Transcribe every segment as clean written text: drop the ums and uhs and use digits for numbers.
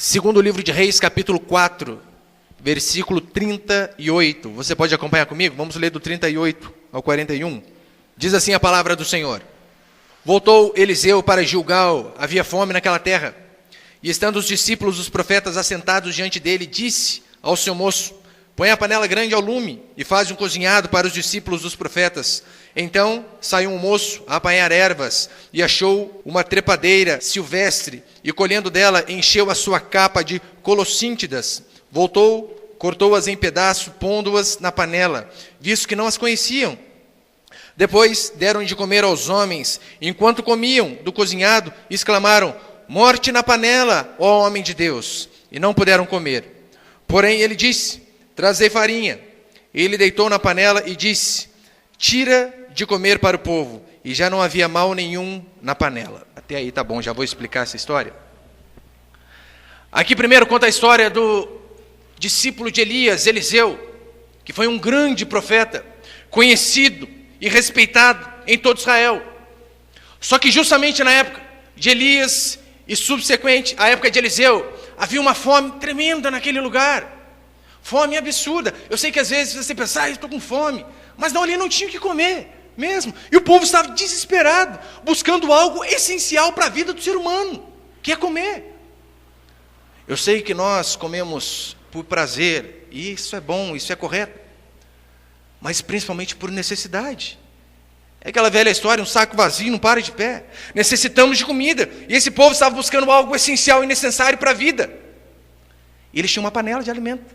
Segundo livro de Reis, capítulo 4, versículo 38. Você pode acompanhar comigo? Vamos ler do 38 ao 41. Diz assim a palavra do Senhor. Voltou Eliseu para Gilgal, havia fome naquela terra. E estando os discípulos dos profetas assentados diante dele, disse ao seu moço: põe a panela grande ao lume e faz um cozinhado para os discípulos dos profetas. Então saiu um moço a apanhar ervas e achou uma trepadeira silvestre e, colhendo dela, encheu a sua capa de colossíntidas. Voltou, cortou-as em pedaços, pondo-as na panela, visto que não as conheciam. Depois deram de comer aos homens. Enquanto comiam do cozinhado, exclamaram: morte na panela, ó homem de Deus! E não puderam comer. Porém ele disse: trazei farinha. Ele deitou na panela e disse: tira de comer para o povo. E já não havia mal nenhum na panela. Até aí tá bom, já vou explicar essa história. Aqui primeiro conta a história do discípulo de Elias, Eliseu, que foi um grande profeta, conhecido e respeitado em todo Israel. Só que justamente na época de Elias e subsequente à época de Eliseu, havia uma fome tremenda naquele lugar. Fome absurda. Eu sei que às vezes você pensa: eu estou com fome. Mas não, ali não tinha o que comer mesmo. E o povo estava desesperado, buscando algo essencial para a vida do ser humano, que é comer. Eu sei que nós comemos por prazer, e isso é bom, isso é correto. Mas principalmente por necessidade. É aquela velha história, um saco vazio não para de pé. Necessitamos de comida. E esse povo estava buscando algo essencial e necessário para a vida. E eles tinham uma panela de alimento.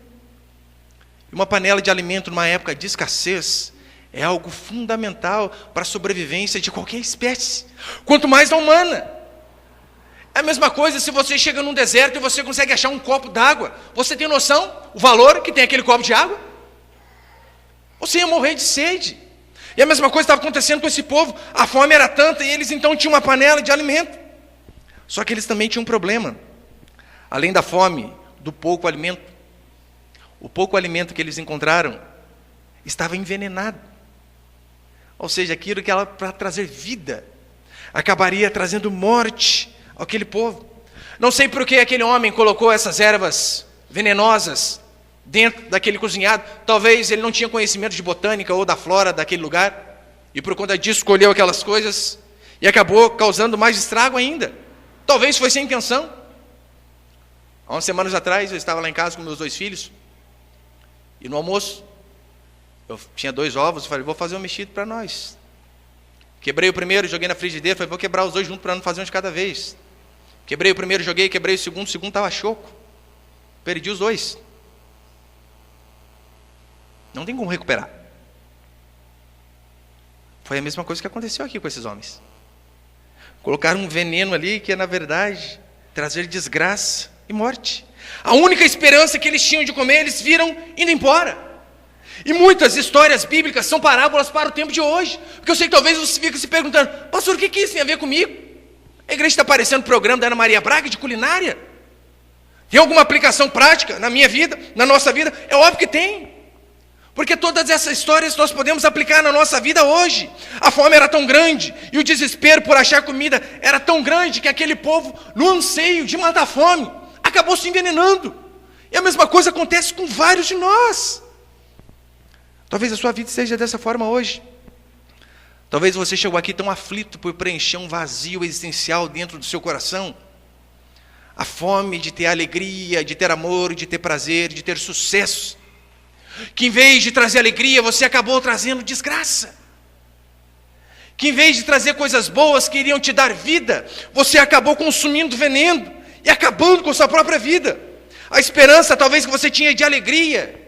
E uma panela de alimento numa época de escassez é algo fundamental para a sobrevivência de qualquer espécie. Quanto mais da humana. É a mesma coisa se você chega num deserto e você consegue achar um copo d'água. Você tem noção o valor que tem aquele copo de água? Você ia morrer de sede. E a mesma coisa estava acontecendo com esse povo. A fome era tanta e eles então tinham uma panela de alimento. Só que eles também tinham um problema. Além da fome, do pouco alimento. O pouco alimento que eles encontraram estava envenenado. Ou seja, aquilo que era para trazer vida acabaria trazendo morte àquele povo. Não sei por que aquele homem colocou essas ervas venenosas dentro daquele cozinhado. Talvez ele não tinha conhecimento de botânica ou da flora daquele lugar, e por conta disso escolheu aquelas coisas e acabou causando mais estrago ainda. Talvez foi sem intenção. Há umas semanas atrás eu estava lá em casa com meus 2 filhos, e no almoço eu tinha 2 ovos, falei: vou fazer um mexido para nós. Quebrei o primeiro, joguei na frigideira, falei: vou quebrar os 2 juntos para não fazer um de cada vez. Quebrei o primeiro, joguei, quebrei o segundo estava choco. Perdi os 2. Não tem como recuperar. Foi a mesma coisa que aconteceu aqui com esses homens. Colocaram um veneno ali que é, na verdade, trazer desgraça e morte. A única esperança que eles tinham de comer, eles viram indo embora. E muitas histórias bíblicas são parábolas para o tempo de hoje. Porque eu sei que talvez você fique se perguntando: pastor, o que isso tem a ver comigo? A igreja está aparecendo no programa da Ana Maria Braga de culinária? Tem alguma aplicação prática na minha vida, na nossa vida? É óbvio que tem. Porque todas essas histórias nós podemos aplicar na nossa vida hoje. A fome era tão grande e o desespero por achar comida era tão grande que aquele povo, no anseio de matar a fome, acabou se envenenando. E a mesma coisa acontece com vários de nós. Talvez a sua vida seja dessa forma hoje. Talvez você chegou aqui tão aflito por preencher um vazio existencial dentro do seu coração. A fome de ter alegria, de ter amor, de ter prazer, de ter sucesso. Que em vez de trazer alegria, você acabou trazendo desgraça. Que em vez de trazer coisas boas que iriam te dar vida, você acabou consumindo veneno e acabando com sua própria vida. A esperança talvez que você tinha de alegria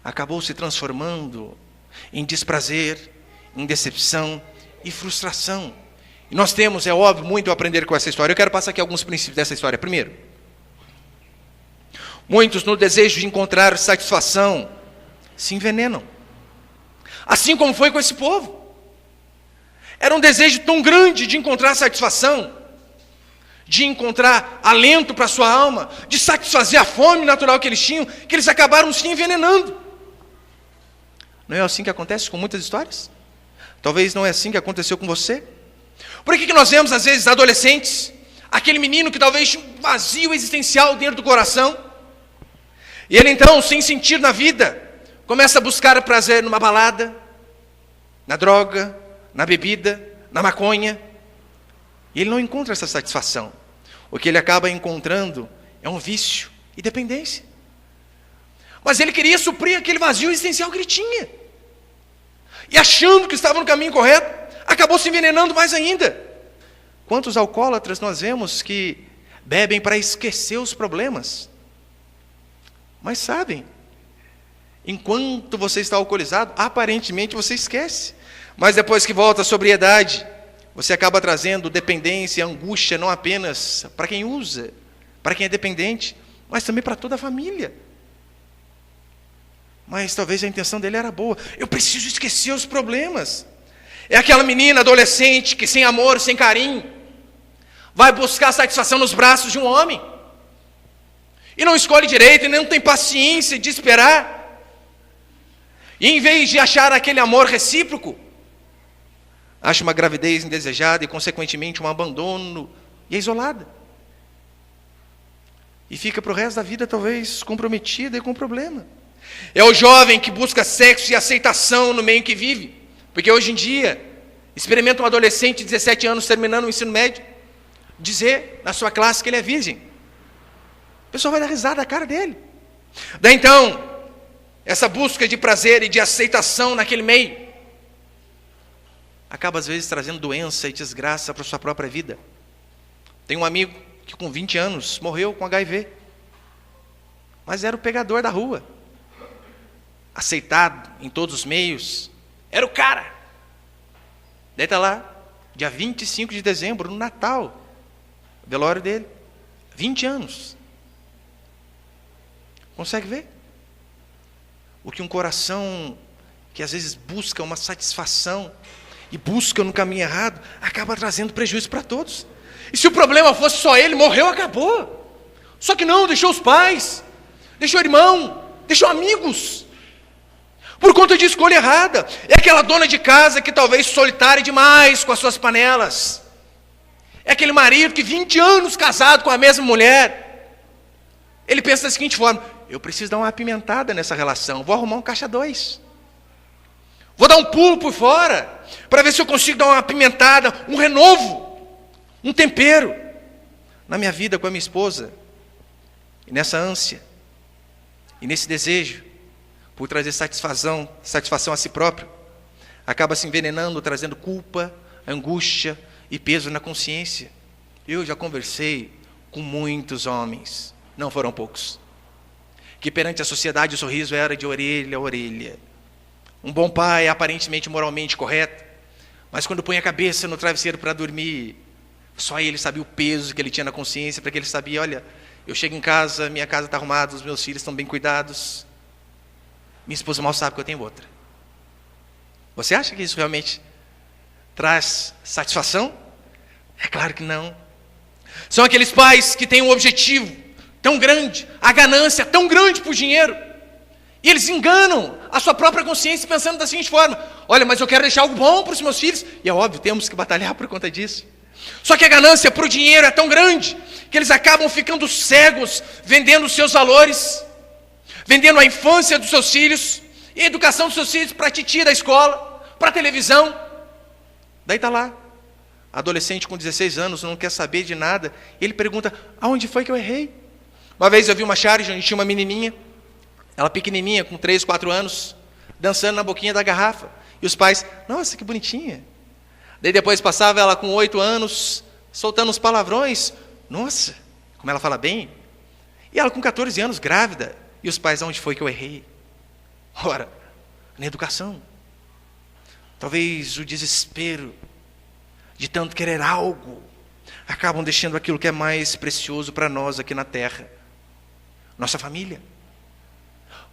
acabou se transformando em desprazer, em decepção e frustração. E nós temos, é óbvio, muito a aprender com essa história. Eu quero passar aqui alguns princípios dessa história. Primeiro, muitos, no desejo de encontrar satisfação, se envenenam. Assim como foi com esse povo. Era um desejo tão grande de encontrar satisfação, de encontrar alento para a sua alma, de satisfazer a fome natural que eles tinham, que eles acabaram se envenenando. Não é assim que acontece com muitas histórias? Talvez não é assim que aconteceu com você. Por que nós vemos, às vezes, adolescentes aquele menino que talvez tinha um vazio existencial dentro do coração. E ele então, sem sentido na vida, começa a buscar prazer numa balada, na droga, na bebida, na maconha. E ele não encontra essa satisfação. O que ele acaba encontrando é um vício e dependência. Mas ele queria suprir aquele vazio existencial que ele tinha. E achando que estava no caminho correto, acabou se envenenando mais ainda. Quantos alcoólatras nós vemos que bebem para esquecer os problemas? Mas sabem, enquanto você está alcoolizado, aparentemente você esquece. Mas depois que volta à sobriedade, você acaba trazendo dependência e angústia não apenas para quem usa, para quem é dependente, mas também para toda a família. Mas talvez a intenção dele era boa. Eu preciso esquecer os problemas. É aquela menina adolescente que sem amor, sem carinho, vai buscar satisfação nos braços de um homem. E não escolhe direito, e não tem paciência de esperar. E em vez de achar aquele amor recíproco, acha uma gravidez indesejada e, consequentemente, um abandono, e é isolada. E fica para o resto da vida, talvez, comprometida e com problema. É o jovem que busca sexo e aceitação no meio em que vive. Porque hoje em dia, experimenta um adolescente de 17 anos terminando o ensino médio, dizer na sua classe que ele é virgem. O pessoal vai dar risada da cara dele. Daí então, essa busca de prazer e de aceitação naquele meio, acaba às vezes trazendo doença e desgraça para a sua própria vida. Tem um amigo que com 20 anos morreu com HIV. Mas era o pegador da rua. Aceitado em todos os meios. Era o cara. Daí está lá, dia 25 de dezembro, no Natal, o velório dele. 20 anos. Consegue ver? O que um coração que às vezes busca uma satisfação e busca no caminho errado, acaba trazendo prejuízo para todos. E se o problema fosse só ele, morreu, acabou. Só que não, deixou os pais, deixou o irmão, deixou amigos. Por conta de escolha errada. É aquela dona de casa que talvez solitária demais com as suas panelas. É aquele marido que 20 anos casado com a mesma mulher. Ele pensa da seguinte forma: eu preciso dar uma apimentada nessa relação, vou arrumar um caixa 2. Vou dar um pulo por fora, para ver se eu consigo dar uma apimentada, um renovo, um tempero, na minha vida com a minha esposa. E nessa ânsia, e nesse desejo, por trazer satisfação a si próprio, acaba se envenenando, trazendo culpa, angústia e peso na consciência. Eu já conversei com muitos homens, não foram poucos, que perante a sociedade o sorriso era de orelha a orelha. Um bom pai, aparentemente moralmente correto, mas quando põe a cabeça no travesseiro para dormir, só ele sabia o peso que ele tinha na consciência, para que ele sabia: olha, eu chego em casa, minha casa está arrumada, os meus filhos estão bem cuidados, minha esposa mal sabe que eu tenho outra. Você acha que isso realmente traz satisfação? É claro que não. São aqueles pais que têm um objetivo tão grande, a ganância tão grande por dinheiro, e eles enganam a sua própria consciência pensando da seguinte forma: olha, mas eu quero deixar algo bom para os meus filhos, e é óbvio, temos que batalhar por conta disso. Só que a ganância para o dinheiro é tão grande, que eles acabam ficando cegos, vendendo os seus valores, vendendo a infância dos seus filhos, e a educação dos seus filhos para a titia da escola, para a televisão. Daí está lá, adolescente com 16 anos, não quer saber de nada, e ele pergunta: aonde foi que eu errei? Uma vez eu vi uma charge onde tinha uma menininha, ela pequenininha, com 3, 4 anos, dançando na boquinha da garrafa, e os pais: nossa, que bonitinha. Daí depois passava ela com 8 anos, soltando uns palavrões: nossa, como ela fala bem. E ela com 14 anos, grávida, e os pais: aonde foi que eu errei? Ora, na educação. Talvez o desespero de tanto querer algo acabam deixando aquilo que é mais precioso para nós aqui na terra, nossa família.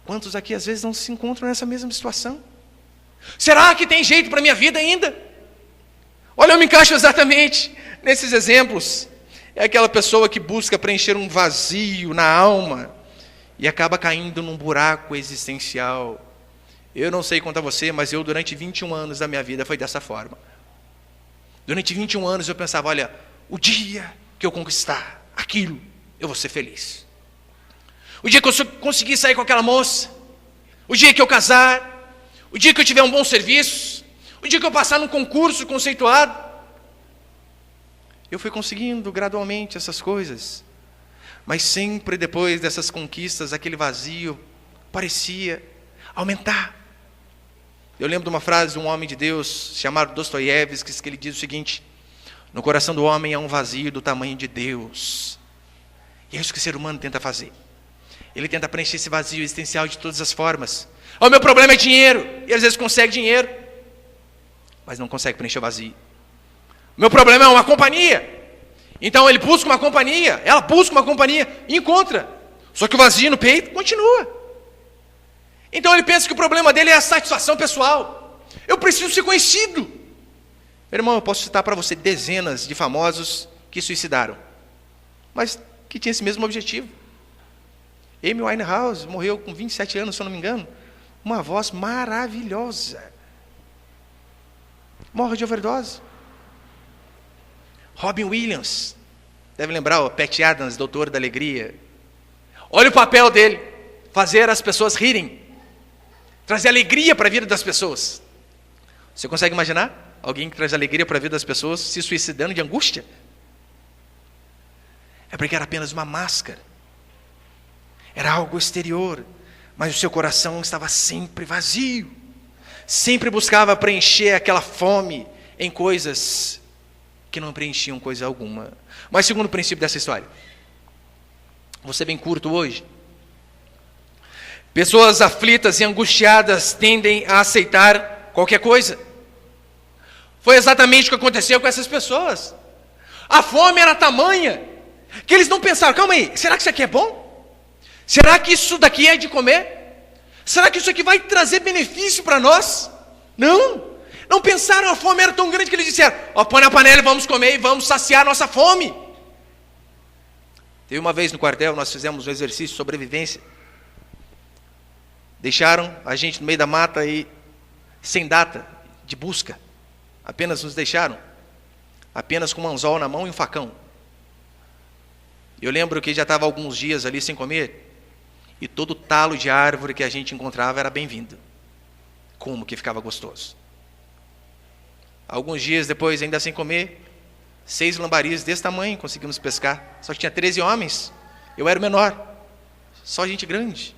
Quantos aqui às vezes não se encontram nessa mesma situação? Será que tem jeito para a minha vida ainda? Olha, eu me encaixo exatamente nesses exemplos. É aquela pessoa que busca preencher um vazio na alma e acaba caindo num buraco existencial. Eu não sei quanto a você, mas eu durante 21 anos da minha vida foi dessa forma. Durante 21 anos eu pensava: olha, o dia que que eu conquistar aquilo, eu vou ser feliz. O dia que eu conseguir sair com aquela moça, o dia que eu casar, o dia que eu tiver um bom serviço, o dia que eu passar num concurso conceituado. Eu fui conseguindo gradualmente essas coisas, mas sempre depois dessas conquistas, aquele vazio parecia aumentar. Eu lembro de uma frase de um homem de Deus chamado Dostoiévski, que ele diz o seguinte: no coração do homem há um vazio do tamanho de Deus. E é isso que o ser humano tenta fazer. Ele tenta preencher esse vazio existencial de todas as formas. O meu problema é dinheiro. E às vezes consegue dinheiro, mas não consegue preencher o vazio. O meu problema é uma companhia. Então ele busca uma companhia, ela busca uma companhia e encontra. Só que o vazio no peito continua. Então ele pensa que o problema dele é a satisfação pessoal. Eu preciso ser conhecido. Meu irmão, eu posso citar para você dezenas de famosos que suicidaram, mas que tinham esse mesmo objetivo. Amy Winehouse morreu com 27 anos, se eu não me engano. Uma voz maravilhosa. Morre de overdose. Robin Williams, deve lembrar o Pat Adams, Doutor da Alegria. Olha o papel dele, fazer as pessoas rirem, trazer alegria para a vida das pessoas. Você consegue imaginar alguém que traz alegria para a vida das pessoas se suicidando de angústia? É porque era apenas uma máscara, era algo exterior, mas o seu coração estava sempre vazio, sempre buscava preencher aquela fome em coisas que não preenchiam coisa alguma. Mas segundo princípio dessa história, vou ser bem curto hoje. Pessoas aflitas e angustiadas tendem a aceitar qualquer coisa. Foi exatamente o que aconteceu com essas pessoas. A fome era tamanha que eles não pensaram: calma aí, será que isso aqui é bom? Será que isso daqui é de comer? Será que isso aqui vai trazer benefício para nós? Não pensaram. A fome era tão grande que eles disseram: põe na panela e vamos comer e vamos saciar a nossa fome. Teve uma vez no quartel, nós fizemos um exercício de sobrevivência. Deixaram a gente no meio da mata e sem data de busca. Apenas nos deixaram, apenas com um anzol na mão e um facão. Eu lembro que já estava alguns dias ali sem comer, e todo talo de árvore que a gente encontrava era bem-vindo. Como que ficava gostoso. Alguns dias depois, ainda sem comer, 6 lambaris desse tamanho conseguimos pescar. Só que tinha 13 homens, eu era o menor, só gente grande.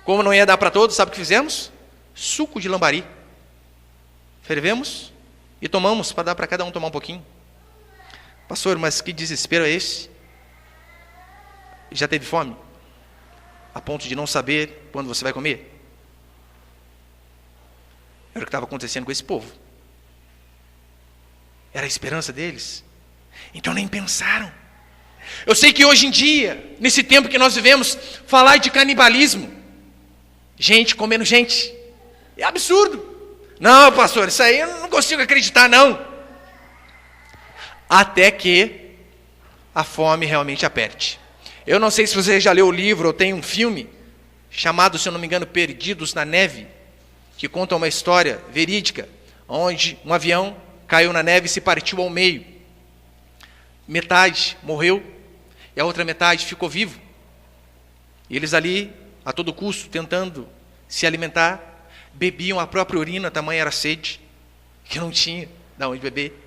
Como não ia dar para todos, sabe o que fizemos? Suco de lambari. Fervemos e tomamos, para dar para cada um tomar um pouquinho. Pastor, mas que desespero é esse? Já teve fome? A ponto de não saber quando você vai comer? Era o que estava acontecendo com esse povo. Era a esperança deles. Então nem pensaram. Eu sei que hoje em dia, nesse tempo que nós vivemos, falar de canibalismo, gente comendo gente, é absurdo. Não, pastor, isso aí eu não consigo acreditar, não. Até que a fome realmente aperte. Eu não sei se você já leu o livro ou tem um filme chamado, se eu não me engano, Perdidos na Neve, que conta uma história verídica, onde um avião caiu na neve e se partiu ao meio. Metade morreu e a outra metade ficou vivo. E eles ali, a todo custo, tentando se alimentar, bebiam a própria urina, tamanha era a sede, que não tinha de onde beber.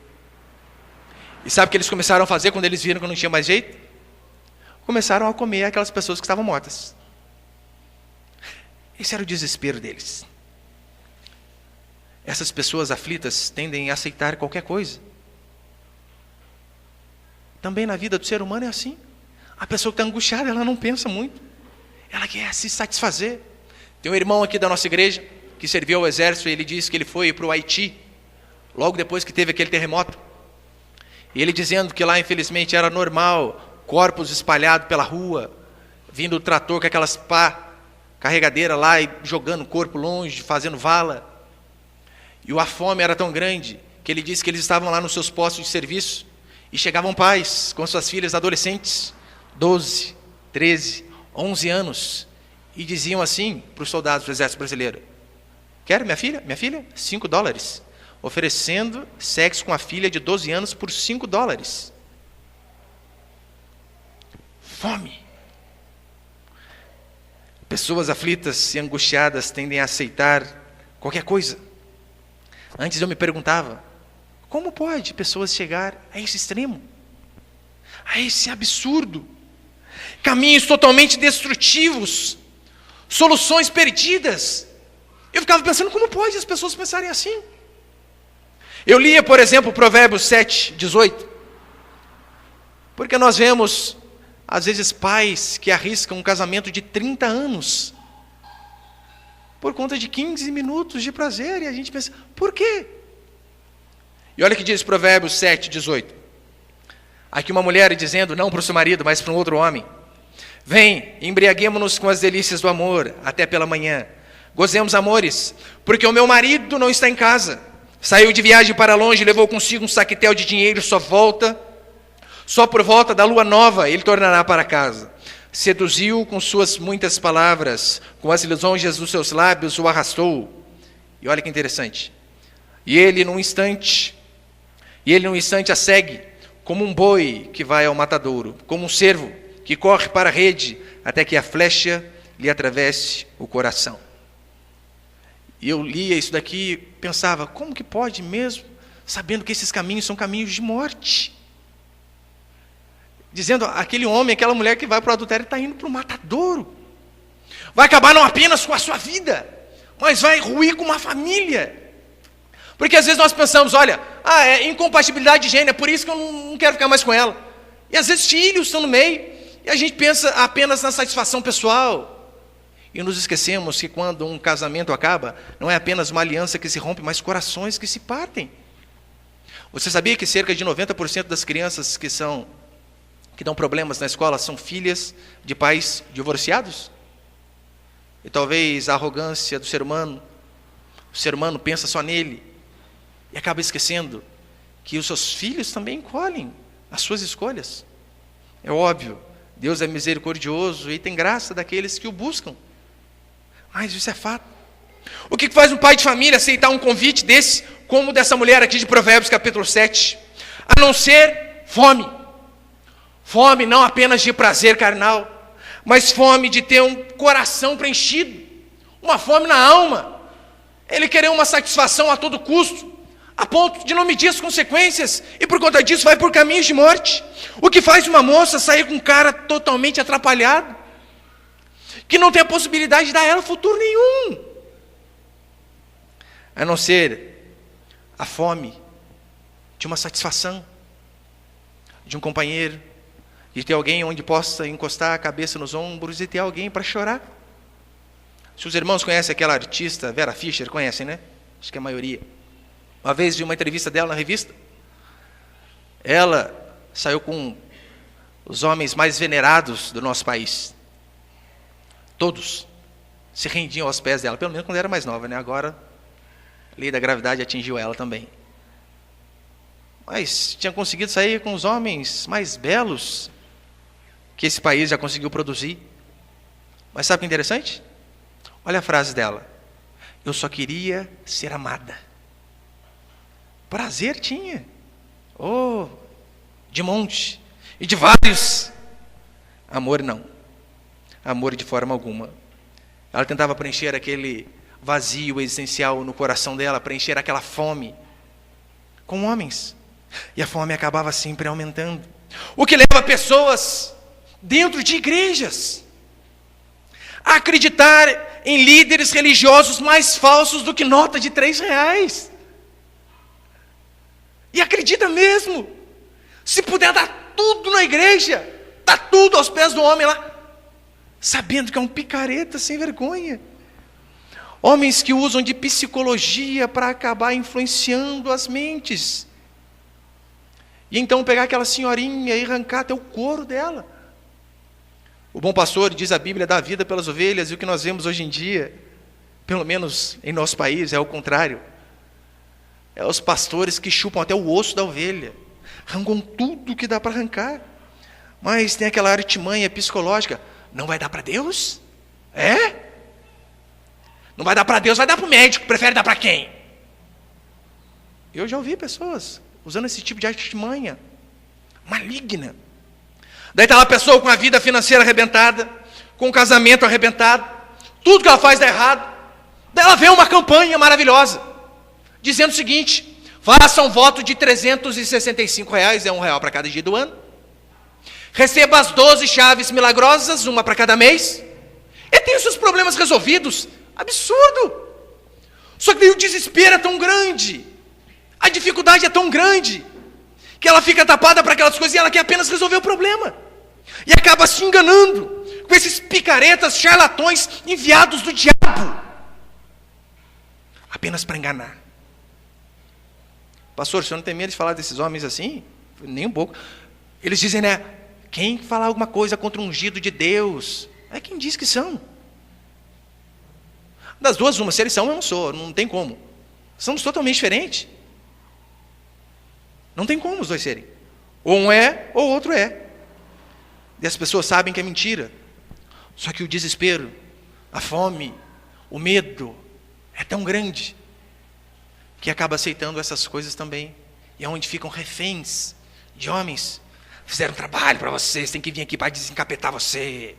E sabe o que eles começaram a fazer quando eles viram que não tinha mais jeito? Começaram a comer aquelas pessoas que estavam mortas. Esse era o desespero deles. Essas pessoas aflitas tendem a aceitar qualquer coisa. Também na vida do ser humano é assim. A pessoa que está angustiada, ela não pensa muito. Ela quer se satisfazer. Tem um irmão aqui da nossa igreja que serviu ao exército e ele disse que ele foi para o Haiti, logo depois que teve aquele terremoto. E ele dizendo que lá, infelizmente, era normal, corpos espalhados pela rua, vindo o trator com aquelas pá carregadeira lá e jogando o corpo longe, fazendo vala. E a fome era tão grande que ele disse que eles estavam lá nos seus postos de serviço e chegavam pais com suas filhas adolescentes, 12, 13, 11 anos, e diziam assim para os soldados do exército brasileiro: quer minha filha? Minha filha? $5. Oferecendo sexo com a filha de 12 anos por $5. Fome. Pessoas aflitas e angustiadas tendem a aceitar qualquer coisa. Antes eu me perguntava, como pode pessoas chegar a esse extremo? A esse absurdo? Caminhos totalmente destrutivos, soluções perdidas. Eu ficava pensando, como pode as pessoas pensarem assim? Eu lia, por exemplo, Provérbios 7:18, porque nós vemos, às vezes, pais que arriscam um casamento de 30 anos, por conta de 15 minutos de prazer, e a gente pensa, por quê? E olha o que diz Provérbios 7:18. Aqui uma mulher dizendo, não para o seu marido, mas para um outro homem: vem, embriaguemo-nos com as delícias do amor, até pela manhã. Gozemos, amores, porque o meu marido não está em casa. Saiu de viagem para longe, levou consigo um saquetel de dinheiro, só por volta da lua nova ele tornará para casa. Seduziu com suas muitas palavras, com as lisonjas dos seus lábios o arrastou. E olha que interessante. E ele num instante a segue, como um boi que vai ao matadouro, como um cervo que corre para a rede, até que a flecha lhe atravesse o coração. E eu lia isso daqui e pensava, como que pode mesmo, sabendo que esses caminhos são caminhos de morte? Dizendo, aquele homem, aquela mulher que vai para o adultério está indo para o matadouro. Vai acabar não apenas com a sua vida, mas vai ruir com uma família. Porque às vezes nós pensamos, olha, é incompatibilidade de gênero, é por isso que eu não quero ficar mais com ela. E às vezes filhos estão no meio, e a gente pensa apenas na satisfação pessoal. E nos esquecemos que quando um casamento acaba, não é apenas uma aliança que se rompe, mas corações que se partem. Você sabia que cerca de 90% das crianças que dão problemas na escola são filhas de pais divorciados? E talvez a arrogância do ser humano, o ser humano pensa só nele, e acaba esquecendo que os seus filhos também colhem as suas escolhas. É óbvio, Deus é misericordioso e tem graça daqueles que o buscam. Mas isso é fato. O que faz um pai de família aceitar um convite desse, como dessa mulher aqui de Provérbios capítulo 7? A não ser fome. Fome não apenas de prazer carnal, mas fome de ter um coração preenchido. Uma fome na alma. Ele querer uma satisfação a todo custo, a ponto de não medir as consequências, e por conta disso vai por caminhos de morte. O que faz uma moça sair com um cara totalmente atrapalhado, que não tem a possibilidade de dar a ela futuro nenhum, a não ser a fome de uma satisfação, de um companheiro, de ter alguém onde possa encostar a cabeça nos ombros e ter alguém para chorar. Se os irmãos conhecem aquela artista, Vera Fischer, conhecem, né? Acho que a maioria. Uma vez vi uma entrevista dela na revista. Ela saiu com os homens mais venerados do nosso país. Todos se rendiam aos pés dela, pelo menos quando era mais nova, né? Agora, a lei da gravidade atingiu ela também. Mas tinha conseguido sair com os homens mais belos que esse país já conseguiu produzir. Mas sabe o que é interessante? Olha a frase dela. Eu só queria ser amada. Prazer tinha. Oh, de monte. E de vários. Amor não. Amor de forma alguma. Ela tentava preencher aquele vazio existencial no coração dela, preencher aquela fome com homens. E a fome acabava sempre aumentando. O que leva pessoas dentro de igrejas a acreditar em líderes religiosos mais falsos do que nota de R$3. E acredita mesmo. Se puder dar tudo na igreja, dá tudo aos pés do homem lá, sabendo que é um picareta sem vergonha. Homens que usam de psicologia para acabar influenciando as mentes. E então pegar aquela senhorinha e arrancar até o couro dela. O bom pastor, diz a Bíblia, dá vida pelas ovelhas, e o que nós vemos hoje em dia, pelo menos em nosso país, é o contrário. É os pastores que chupam até o osso da ovelha, arrancam tudo que dá para arrancar. Mas tem aquela artimanha psicológica, não vai dar para Deus? É? Não vai dar para Deus, vai dar para o médico, prefere dar para quem? Eu já ouvi pessoas usando esse tipo de artimanha maligna. Daí está lá a pessoa com a vida financeira arrebentada, com o casamento arrebentado, tudo que ela faz dá errado. Daí ela vê uma campanha maravilhosa, dizendo o seguinte: faça um voto de R$365, é R$1 para cada dia do ano. Receba as 12 chaves milagrosas, uma para cada mês. E tem os seus problemas resolvidos. Absurdo! Só que daí o desespero é tão grande, a dificuldade é tão grande, que ela fica tapada para aquelas coisas e ela quer apenas resolver o problema. E acaba se enganando com esses picaretas, charlatões enviados do diabo, apenas para enganar. Pastor, o senhor não tem medo de falar desses homens assim? Nem um pouco. Eles dizem, né? Quem falar alguma coisa contra o ungido de Deus, é quem diz que são. Das duas, uma, se eles são, eu não sou, não tem como. Somos totalmente diferentes. Não tem como os dois serem. Ou um é, ou o outro é. E as pessoas sabem que é mentira. Só que o desespero, a fome, o medo é tão grande que acaba aceitando essas coisas também. E é onde ficam reféns de homens. Fizeram trabalho para vocês, tem que vir aqui para desencapetar você.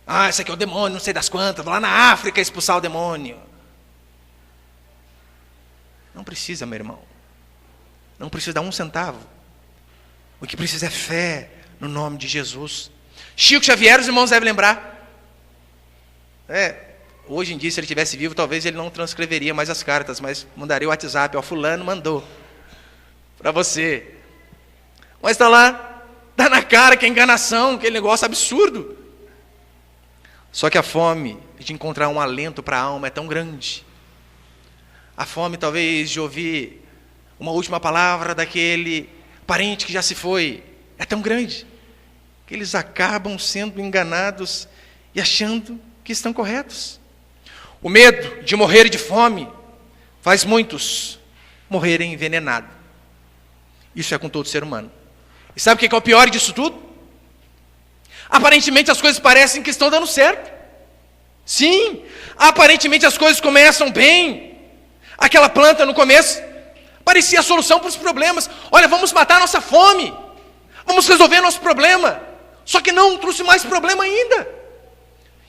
Ah, esse aqui é o demônio, não sei das quantas, vou lá na África expulsar o demônio. Não precisa, meu irmão. Não precisa dar um centavo. O que precisa é fé no nome de Jesus. Chico Xavier, os irmãos devem lembrar. Hoje em dia, se ele estivesse vivo, talvez ele não transcreveria mais as cartas, mas mandaria o WhatsApp, ó, fulano mandou para você. Mas está lá, está na cara que é enganação, aquele negócio absurdo. Só que a fome de encontrar um alento para a alma é tão grande. A fome, talvez, de ouvir uma última palavra daquele parente que já se foi, é tão grande, que eles acabam sendo enganados e achando que estão corretos. O medo de morrer de fome faz muitos morrerem envenenados. Isso é com todo ser humano. E sabe o que é o pior disso tudo? Aparentemente as coisas parecem que estão dando certo. Sim, aparentemente as coisas começam bem. Aquela planta no começo parecia a solução para os problemas. Olha, vamos matar a nossa fome. Vamos resolver nosso problema. Só que não, trouxe mais problema ainda.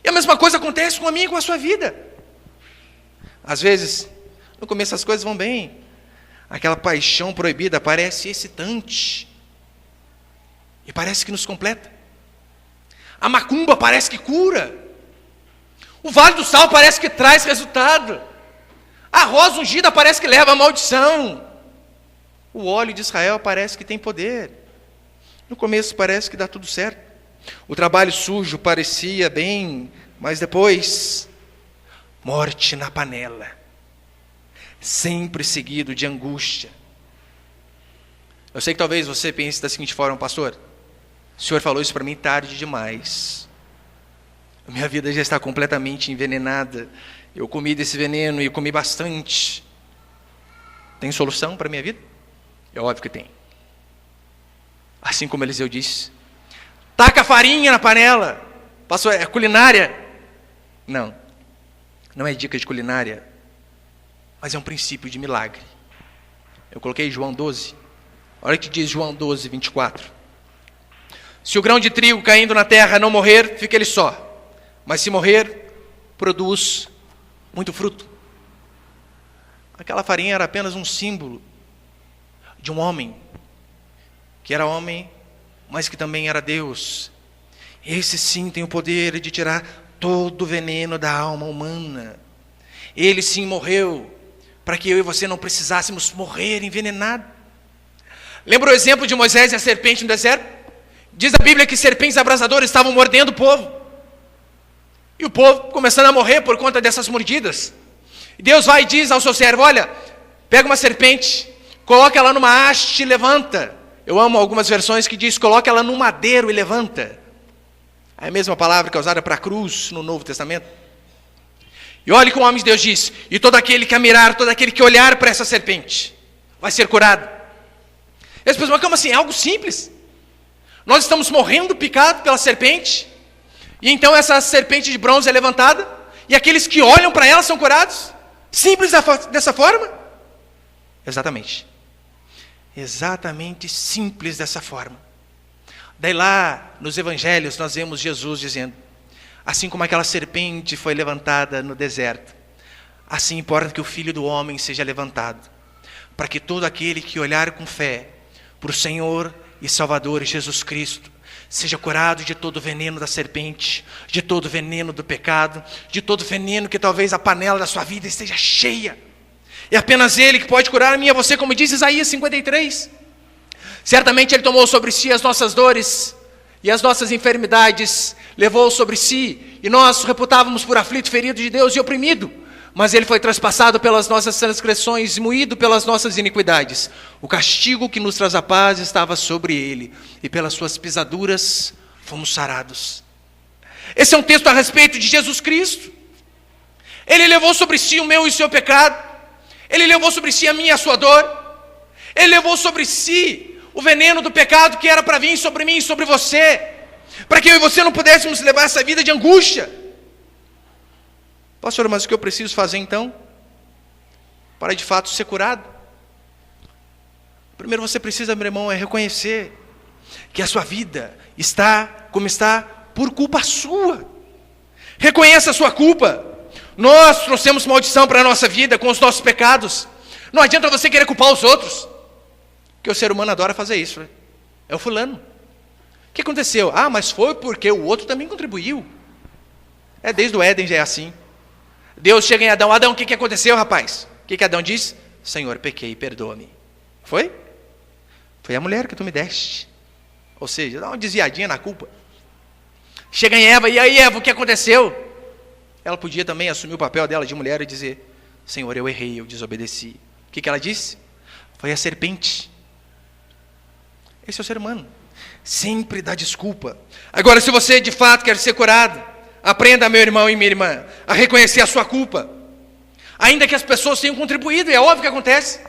E a mesma coisa acontece com a minha e com a sua vida. Às vezes, no começo as coisas vão bem. Aquela paixão proibida parece excitante. E parece que nos completa. A macumba parece que cura. O vale do sal parece que traz resultado. A rosa ungida parece que leva a maldição. O óleo de Israel parece que tem poder. No começo parece que dá tudo certo. O trabalho sujo parecia bem, mas depois, morte na panela. Sempre seguido de angústia. Eu sei que talvez você pense da seguinte forma, pastor: o senhor falou isso para mim tarde demais. A minha vida já está completamente envenenada. Eu comi desse veneno e comi bastante. Tem solução para a minha vida? É óbvio que tem. Assim como Eliseu disse: taca farinha na panela. Pastor, é culinária? Não. Não é dica de culinária, mas é um princípio de milagre. Eu coloquei João 12. Olha o que diz João 12, 24. Se o grão de trigo caindo na terra não morrer, fica ele só. Mas se morrer, produz muito fruto. Aquela farinha era apenas um símbolo de um homem, que era homem, mas que também era Deus. Esse sim tem o poder de tirar todo o veneno da alma humana. Ele sim morreu, para que eu e você não precisássemos morrer envenenado. Lembra o exemplo de Moisés e a serpente no deserto? Diz a Bíblia que serpentes abrasadoras estavam mordendo o povo. E o povo começando a morrer por conta dessas mordidas. E Deus vai e diz ao seu servo: olha, pega uma serpente, coloca ela numa haste e levanta. Eu amo algumas versões que diz: coloca ela num madeiro e levanta. É a mesma palavra que é usada para cruz no Novo Testamento. E olha como o homem de Deus diz: e todo aquele que a mirar, todo aquele que olhar para essa serpente, vai ser curado. E as pessoas, mas como assim? É algo simples. Nós estamos morrendo picado pela serpente, e então essa serpente de bronze é levantada, e aqueles que olham para ela são curados? Simples dessa forma? Exatamente. Exatamente simples dessa forma. Daí lá nos evangelhos nós vemos Jesus dizendo, assim como aquela serpente foi levantada no deserto, assim importa que o Filho do Homem seja levantado, para que todo aquele que olhar com fé para o Senhor e Salvador Jesus Cristo, seja curado de todo o veneno da serpente, de todo o veneno do pecado, de todo o veneno que talvez a panela da sua vida esteja cheia. É apenas Ele que pode curar a mim e a você, como diz Isaías 53. Certamente Ele tomou sobre si as nossas dores e as nossas enfermidades, levou sobre si, e nós o reputávamos por aflito, ferido de Deus e oprimido. Mas Ele foi traspassado pelas nossas transgressões, moído pelas nossas iniquidades. O castigo que nos traz a paz estava sobre Ele, e pelas suas pisaduras fomos sarados. Esse é um texto a respeito de Jesus Cristo. Ele levou sobre si o meu e o seu pecado. Ele levou sobre si a minha e a sua dor. Ele levou sobre si o veneno do pecado que era para vir sobre mim e sobre você, para que eu e você não pudéssemos levar essa vida de angústia. Pastor, mas o que eu preciso fazer então para de fato ser curado? Primeiro você precisa, meu irmão, é reconhecer que a sua vida está como está por culpa sua. Reconheça a sua culpa. Nós trouxemos maldição para a nossa vida com os nossos pecados. Não adianta você querer culpar os outros, porque o ser humano adora fazer isso, né? É o fulano. O que aconteceu? Ah, mas foi porque o outro também contribuiu. Desde o Éden já é assim. Deus chega em Adão, Adão, o que aconteceu, rapaz? O que Adão diz? Senhor, pequei, perdoa-me. Foi? Foi a mulher que tu me deste. Ou seja, dá uma desviadinha na culpa. Chega em Eva, e aí Eva, o que aconteceu? Ela podia também assumir o papel dela de mulher e dizer, Senhor, eu errei, eu desobedeci. O que ela disse? Foi a serpente. Esse é o ser humano. Sempre dá desculpa. Agora, se você de fato quer ser curado, aprenda, meu irmão e minha irmã, a reconhecer a sua culpa. Ainda que as pessoas tenham contribuído, é óbvio que acontece.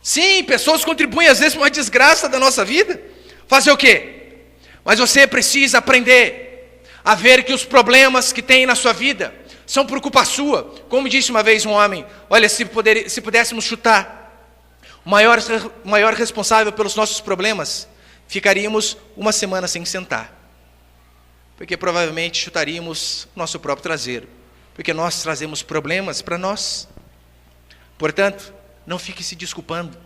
Sim, pessoas contribuem às vezes para uma desgraça da nossa vida. Fazer o quê? Mas você precisa aprender a ver que os problemas que tem na sua vida são por culpa sua. Como disse uma vez um homem, olha, se pudéssemos chutar, o maior responsável pelos nossos problemas, ficaríamos uma semana sem sentar. Porque provavelmente chutaríamos nosso próprio traseiro. Porque nós trazemos problemas para nós. Portanto, não fique se desculpando.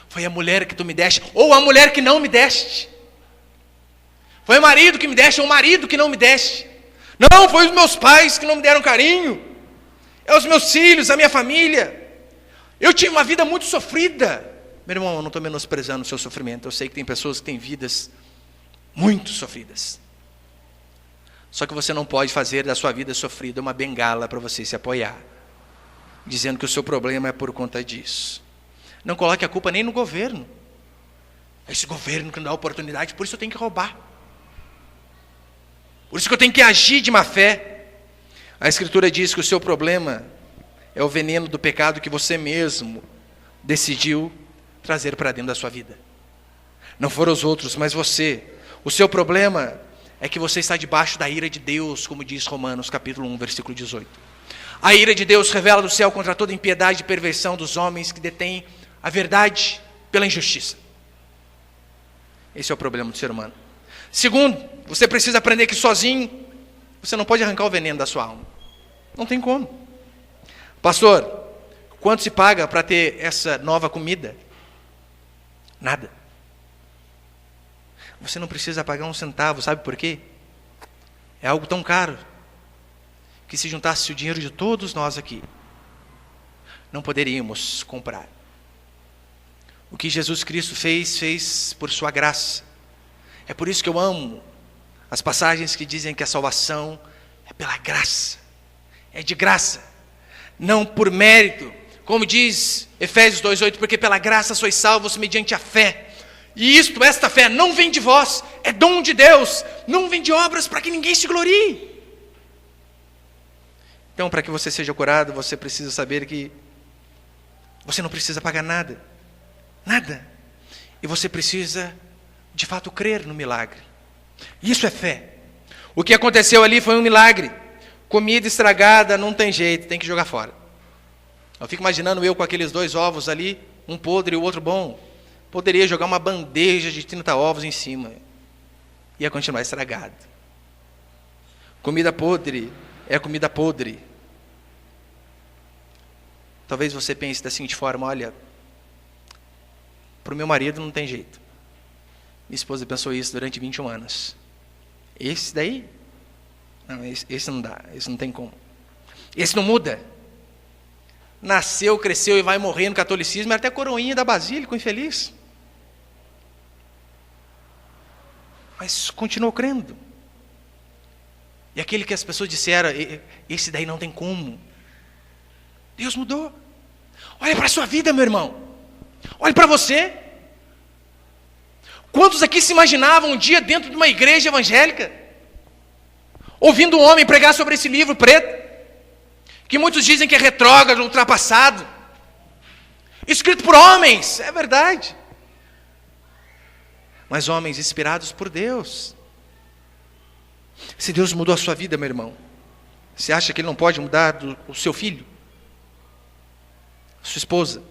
Foi a mulher que tu me deste, ou a mulher que não me deste. Foi o marido que me deste, ou o marido que não me deste. Não, foi os meus pais que não me deram carinho. É os meus filhos, a minha família. Eu tive uma vida muito sofrida. Meu irmão, eu não estou menosprezando o seu sofrimento. Eu sei que tem pessoas que têm vidas muito sofridas. Só que você não pode fazer da sua vida sofrida uma bengala para você se apoiar, dizendo que o seu problema é por conta disso. Não coloque a culpa nem no governo. Esse governo que não dá oportunidade, por isso eu tenho que roubar. Por isso que eu tenho que agir de má fé. A Escritura diz que o seu problema é o veneno do pecado que você mesmo decidiu trazer para dentro da sua vida. Não foram os outros, mas você. O seu problema é que você está debaixo da ira de Deus, como diz Romanos capítulo 1, versículo 18. A ira de Deus revela do céu contra toda impiedade e perversão dos homens que detêm a verdade pela injustiça. Esse é o problema do ser humano. Segundo, você precisa aprender que sozinho você não pode arrancar o veneno da sua alma. Não tem como. Pastor, quanto se paga para ter essa nova comida? Nada. Você não precisa pagar um centavo, sabe por quê? É algo tão caro, que se juntasse o dinheiro de todos nós aqui, não poderíamos comprar. O que Jesus Cristo fez por sua graça. É por isso que eu amo as passagens que dizem que a salvação é pela graça. É de graça, não por mérito. Como diz Efésios 2:8, porque pela graça sois salvos mediante a fé. E esta fé não vem de vós, é dom de Deus, não vem de obras para que ninguém se glorie. Então, para que você seja curado, você precisa saber que você não precisa pagar nada. Nada. E você precisa, de fato, crer no milagre. Isso é fé. O que aconteceu ali foi um milagre. Comida estragada não tem jeito, tem que jogar fora. Eu fico imaginando eu com aqueles 2 ovos ali, um podre e o outro bom. Poderia jogar uma bandeja de 30 ovos em cima. ia continuar estragado. Comida podre é comida podre. Talvez você pense da seguinte forma: olha, para o meu marido não tem jeito. Minha esposa pensou isso durante 21 anos. Esse daí? Não, esse não dá, esse não tem como. Esse não muda. Nasceu, cresceu e vai morrer no catolicismo, era até coroinha da Basílica, infeliz. Mas continuou crendo. E aquele que as pessoas disseram, esse daí não tem como. Deus mudou. Olha para a sua vida, meu irmão. Olha para você. Quantos aqui se imaginavam um dia dentro de uma igreja evangélica, ouvindo um homem pregar sobre esse livro preto, que muitos dizem que é retrógrado, ultrapassado, escrito por homens, é verdade, mas homens inspirados por Deus. Se Deus mudou a sua vida, meu irmão, você acha que Ele não pode mudar o seu filho, a sua esposa?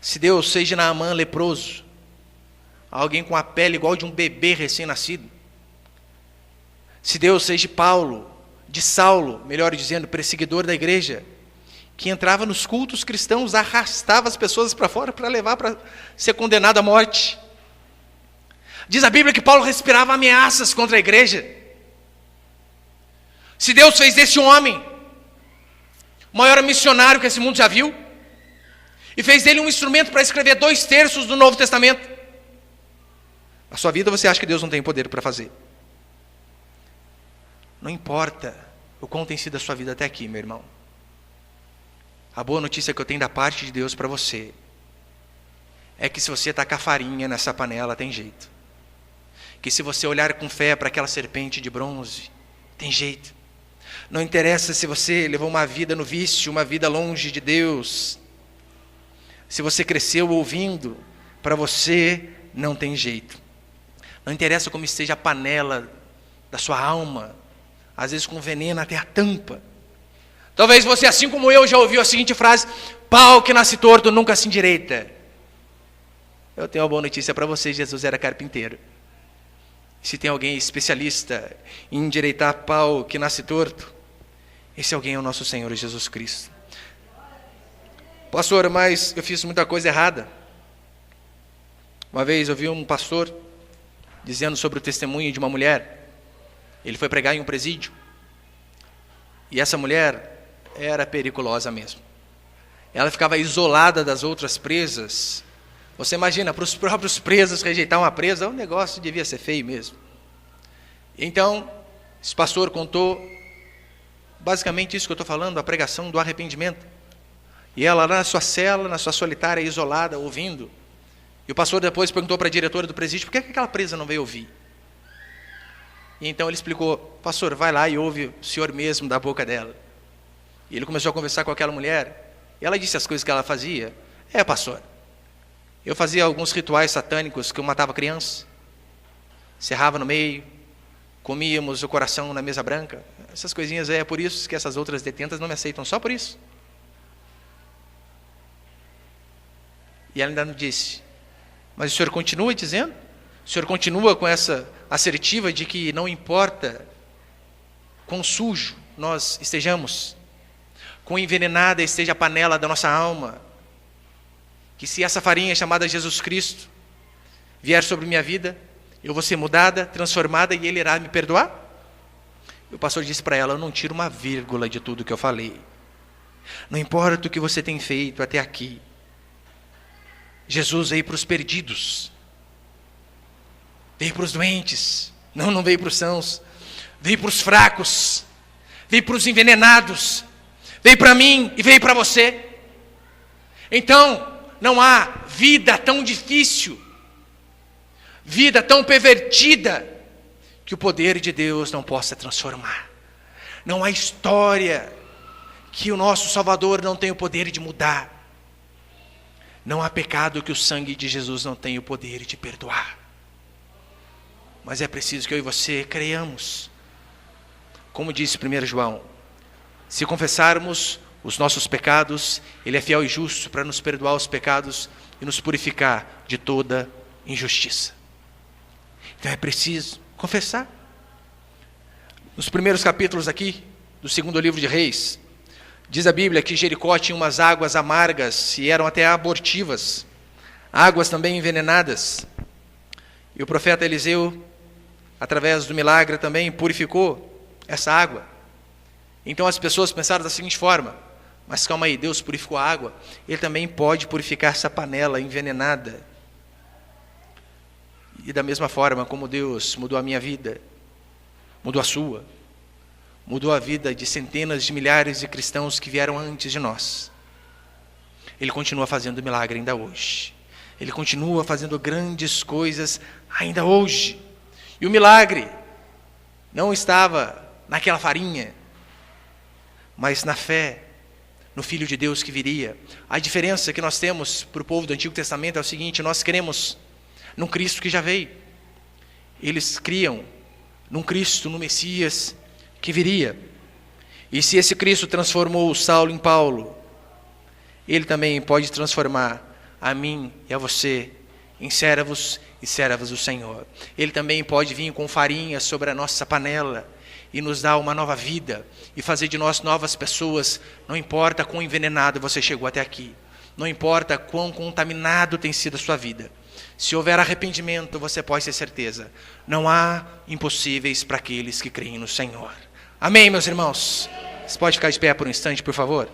Se Deus fez de Naamã leproso, alguém com a pele igual de um bebê recém-nascido, se Deus fez de Saulo, melhor dizendo, perseguidor da igreja, que entrava nos cultos cristãos, arrastava as pessoas para fora para levar para ser condenado à morte. Diz a Bíblia que Paulo respirava ameaças contra a igreja. Se Deus fez desse homem o maior missionário que esse mundo já viu, e fez dele um instrumento para escrever 2/3 do Novo Testamento, a sua vida você acha que Deus não tem poder para fazer? Não importa o quão tem sido a sua vida até aqui, meu irmão. A boa notícia que eu tenho da parte de Deus para você é que se você tacar farinha nessa panela, tem jeito. Que se você olhar com fé para aquela serpente de bronze, tem jeito. Não interessa se você levou uma vida no vício, uma vida longe de Deus. Se você cresceu ouvindo, para você não tem jeito. Não interessa como esteja a panela da sua alma, às vezes com veneno até a tampa. Talvez você, assim como eu, já ouviu a seguinte frase: pau que nasce torto nunca se endireita. Eu tenho uma boa notícia para você: Jesus era carpinteiro. Se tem alguém especialista em endireitar pau que nasce torto, esse alguém é o nosso Senhor Jesus Cristo. Pastor, mas eu fiz muita coisa errada. Uma vez eu vi um pastor dizendo sobre o testemunho de uma mulher. Ele foi pregar em um presídio. E essa mulher era periculosa mesmo. Ela ficava isolada das outras presas. Você imagina, para os próprios presos rejeitar uma presa, o negócio devia ser feio mesmo. Então, esse pastor contou basicamente isso que eu estou falando, a pregação do arrependimento. E ela lá na sua cela, na sua solitária, isolada, ouvindo. E o pastor depois perguntou para a diretora do presídio: por que aquela presa não veio ouvir? E então ele explicou: pastor, vai lá e ouve o senhor mesmo da boca dela. E ele começou a conversar com aquela mulher. E ela disse as coisas que ela fazia. Pastor, eu fazia alguns rituais satânicos que eu matava criança, cerrava no meio, comíamos o coração na mesa branca. Essas coisinhas, é por isso que essas outras detentas não me aceitam, só por isso. E ela ainda não disse: mas o senhor continua dizendo? O senhor continua com essa assertiva de que não importa quão sujo nós estejamos, quão envenenada esteja a panela da nossa alma, que se essa farinha chamada Jesus Cristo vier sobre minha vida, eu vou ser mudada, transformada e Ele irá me perdoar? E o pastor disse para ela: eu não tiro uma vírgula de tudo que eu falei. Não importa o que você tem feito até aqui, Jesus veio para os perdidos, veio para os doentes, não veio para os sãos, veio para os fracos, veio para os envenenados, veio para mim e veio para você. Então, não há vida tão difícil, vida tão pervertida, que o poder de Deus não possa transformar. Não há história que o nosso Salvador não tem o poder de mudar. Não há pecado que o sangue de Jesus não tenha o poder de perdoar. Mas é preciso que eu e você creiamos. Como disse 1 João, se confessarmos os nossos pecados, Ele é fiel e justo para nos perdoar os pecados e nos purificar de toda injustiça. Então é preciso confessar. Nos primeiros capítulos aqui, do segundo livro de Reis, diz a Bíblia que Jericó tinha umas águas amargas e eram até abortivas, águas também envenenadas. E o profeta Eliseu, através do milagre também, purificou essa água. Então as pessoas pensaram da seguinte forma: mas calma aí, Deus purificou a água, Ele também pode purificar essa panela envenenada. E da mesma forma como Deus mudou a minha vida, mudou a sua, mudou a vida de centenas de milhares de cristãos que vieram antes de nós, Ele continua fazendo milagre ainda hoje. Ele continua fazendo grandes coisas ainda hoje. E o milagre não estava naquela farinha, mas na fé no Filho de Deus que viria. A diferença que nós temos para o povo do Antigo Testamento é o seguinte: nós cremos num Cristo que já veio. Eles criam num Cristo, no Messias que viria. E se esse Cristo transformou Saulo em Paulo, Ele também pode transformar a mim e a você em servos e servas do Senhor. Ele também pode vir com farinha sobre a nossa panela e nos dar uma nova vida e fazer de nós novas pessoas. Não importa quão envenenado você chegou até aqui, não importa quão contaminado tem sido a sua vida, se houver arrependimento, você pode ter certeza, não há impossíveis para aqueles que creem no Senhor. Amém, meus irmãos? Você pode ficar de pé por um instante, por favor?